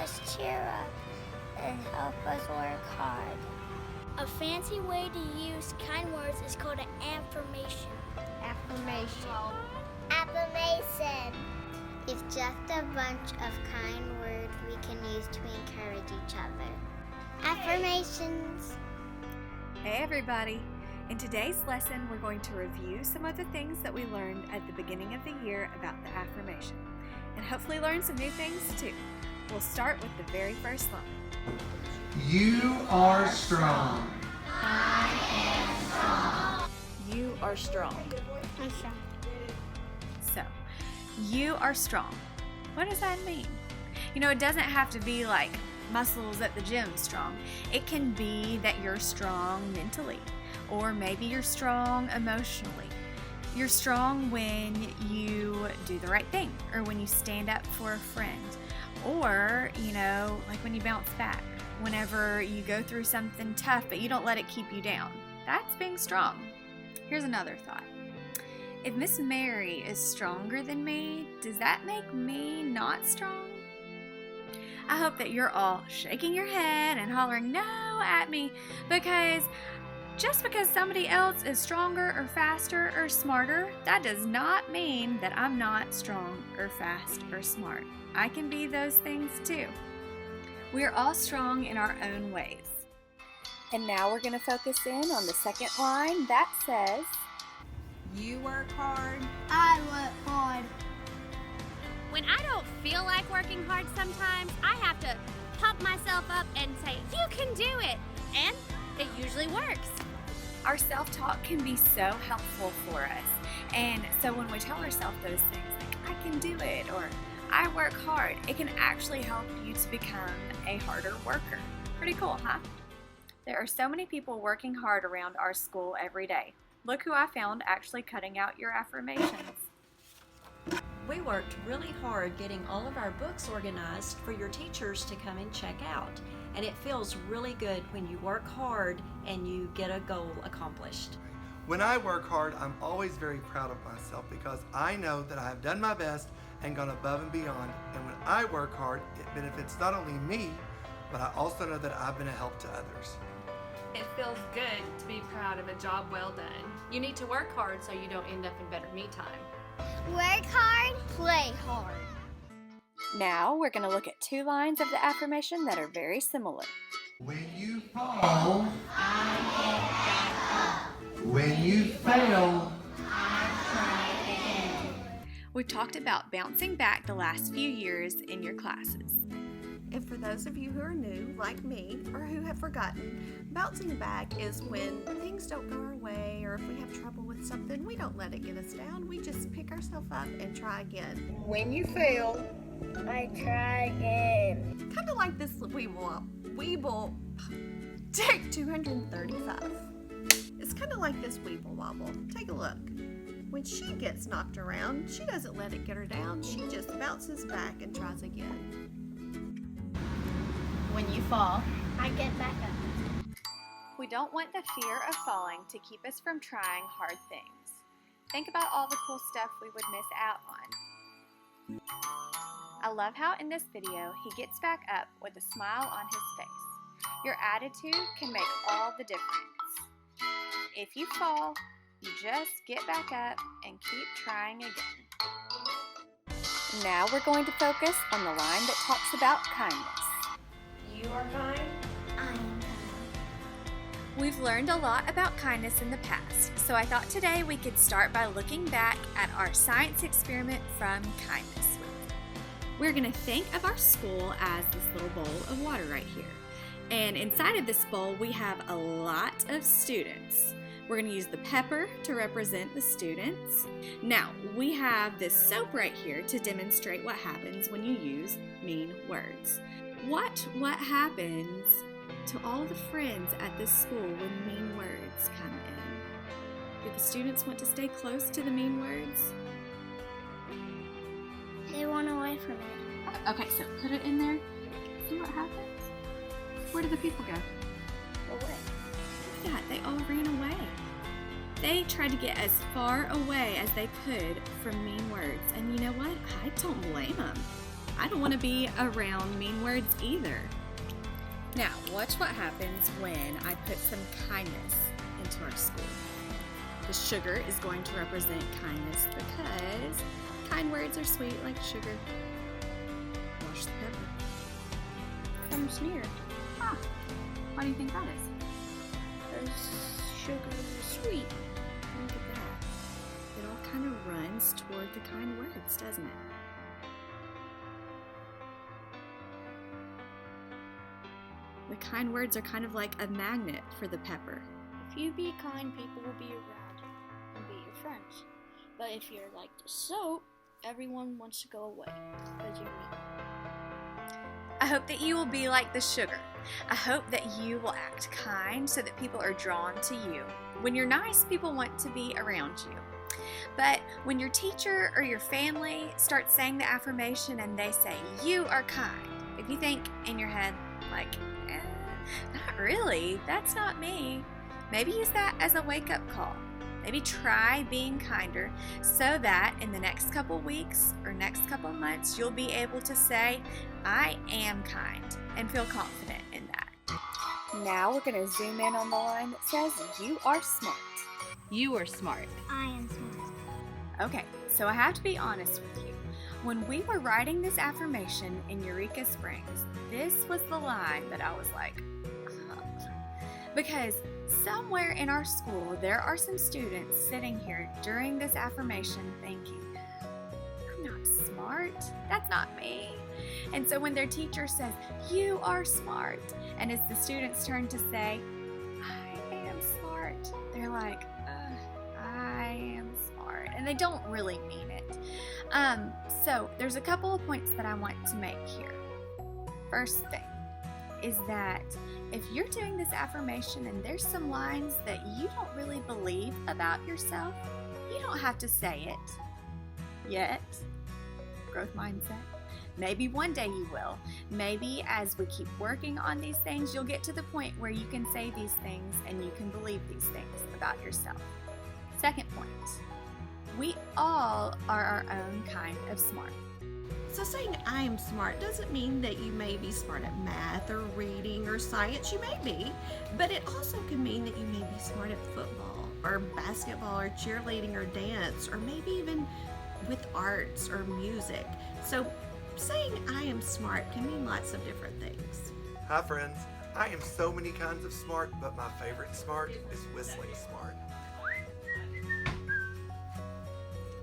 us cheer up and help us work hard. A fancy way to use kind words is called an affirmation. Affirmation. Affirmation. It's just a bunch of kind words we can use to encourage each other. Affirmations. Hey everybody! In today's lesson, we're going to review some of the things that we learned at the beginning of the year about the affirmation, and hopefully learn some new things too. We'll start with the very first line. You are strong. I am strong. You are strong. I'm strong. So, you are strong. What does that mean? You know, it doesn't have to be like muscles at the gym strong. It can be that you're strong mentally, or maybe you're strong emotionally. You're strong when you do the right thing, or when you stand up for a friend, or, you know, like when you bounce back, whenever you go through something tough, but you don't let it keep you down. That's being strong. Here's another thought. If Miss Mary is stronger than me, does that make me not strong? I hope that you're all shaking your head and hollering no at me, because just because somebody else is stronger or faster or smarter, that does not mean that I'm not strong or fast or smart. I can be those things too. We are all strong in our own ways. And now we're going to focus in on the second line that says, you work hard. I work hard. When I don't feel like working hard sometimes, I have to pump myself up and say, you can do it. And it usually works. our self-talk can be so helpful for us. And so when we tell ourselves those things, like, I can do it, or I work hard, it can actually help you to become a harder worker. Pretty cool, huh? There are so many people working hard around our school every day. Look who I found actually cutting out your affirmations. We worked really hard getting all of our books organized for your teachers to come and check out. And it feels really good when you work hard and you get a goal accomplished. When I work hard, I'm always very proud of myself because I know that I have done my best and gone above and beyond. And when I work hard, it benefits not only me, but I also know that I've been a help to others. It feels good to be proud of a job well done. You need to work hard so you don't end up in better me time. Work hard, play hard. Now we're going to look at two lines of the affirmation that are very similar. When you fall, I get back up. When you fail, I try again. We've talked about bouncing back the last few years in your classes. And for those of you who are new, like me, or who have forgotten, bouncing back is when things don't go our way, or if we have trouble with something, we don't let it get us down. We just pick ourselves up and try again. When you fail, I try again. Kind of like this Weeble. Take 235. It's kind of like this Weeble Wobble. Take a look. When she gets knocked around, she doesn't let it get her down. She just bounces back and tries again. When you fall, I get back up. We don't want the fear of falling to keep us from trying hard things. Think about all the cool stuff we would miss out on. I love how in this video he gets back up with a smile on his face. Your attitude can make all the difference. If you fall, you just get back up and keep trying again. Now we're going to focus on the line that talks about kindness. you are kind. I am kind. We've learned a lot about kindness in the past, so I thought today we could start by looking back at our science experiment from Kindness Week. We're going to think of our school as this little bowl of water right here. And inside of this bowl, we have a lot of students. We're going to use the pepper to represent the students. Now, we have this soap right here to demonstrate what happens when you use mean words. What happens to all the friends at this school when mean words come in? Do the students want to stay close to the mean words? They run away from it. Okay, so put it in there. See what happens? Where did the people go? Away. Look at that, they all ran away. They tried to get as far away as they could from mean words. And you know what? I don't blame them. I don't want to be around mean words either. Now, watch what happens when I put some kindness into our school. The sugar is going to represent kindness because kind words are sweet like sugar. Wash the pepper. Some sneered. Huh. Why do you think that is? Sugar is sweet. Look at that. It all kind of runs toward the kind words, doesn't it? The kind words are kind of like a magnet for the pepper. If you be kind, people will be around and be your friends. But if you're like the soap, everyone wants to go away because you're mean. I hope that you will be like the sugar. I hope that you will act kind so that people are drawn to you. When you're nice, people want to be around you. But when your teacher or your family starts saying the affirmation and they say, "You are kind," if you think in your head, like, not really, that's not me, maybe use that as a wake-up call. Maybe try being kinder so that in the next couple weeks or next couple months, you'll be able to say, "I am kind," and feel confident in that. Now we're going to zoom in on the line that says, "You are smart." You are smart. I am smart. Okay, so I have to be honest with you. When we were writing this affirmation in Eureka Springs, this was the line that I was like, because somewhere in our school, there are some students sitting here during this affirmation thinking, "I'm not smart. That's not me." And so when their teacher says, "You are smart," and as the students turn to say, "I am smart," they're like, "I am smart." And they don't really mean it. So there's a couple of points that I want to make here. First thing is that if you're doing this affirmation and there's some lines that you don't really believe about yourself, you don't have to say it yet. Growth mindset. Maybe one day you will. Maybe as we keep working on these things, you'll get to the point where you can say these things and you can believe these things about yourself. Second point, we all are our own kind of smart. So saying "I am smart" doesn't mean that you may be smart at math or reading or science. You may be, but it also can mean that you may be smart at football or basketball or cheerleading or dance or maybe even with arts or music. So saying "I am smart" can mean lots of different things. Hi friends, I am so many kinds of smart, but my favorite smart is whistling smart.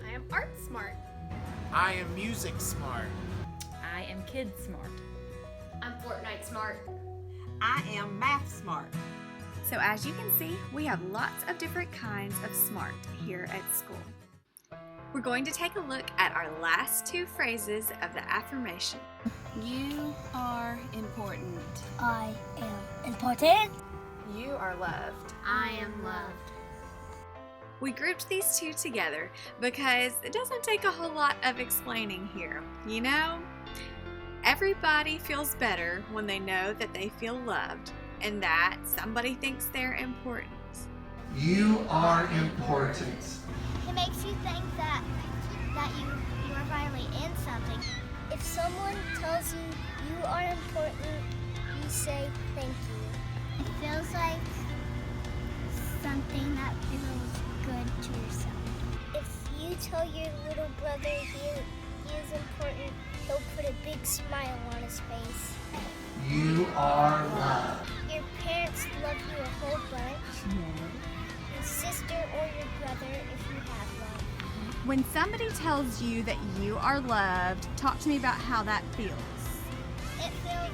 I am art smart. I am music smart. I am kid smart. I'm Fortnite smart. I am math smart. So as you can see, we have lots of different kinds of smart here at school. We're going to take a look at our last two phrases of the affirmation. You are important. I am important. You are loved. I am loved. We grouped these two together because it doesn't take a whole lot of explaining here. You know, everybody feels better when they know that they feel loved and that somebody thinks they're important. You are important. It makes you think that you are finally in something. If someone tells you you are important, you say thank you. It feels like something that feels good to yourself. If you tell your little brother he is important, he'll put a big smile on his face. You are loved. Your parents love you a whole bunch. Your sister or your brother if you have one. When somebody tells you that you are loved, talk to me about how that feels. It feels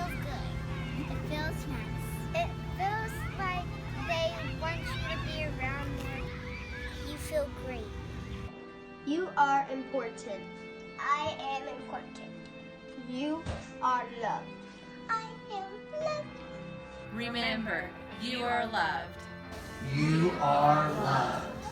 good. It feels nice. It feels like they want you to be around more. You feel great. You are important. I am important. You are loved. I am loved. Remember, you are loved. You are loved.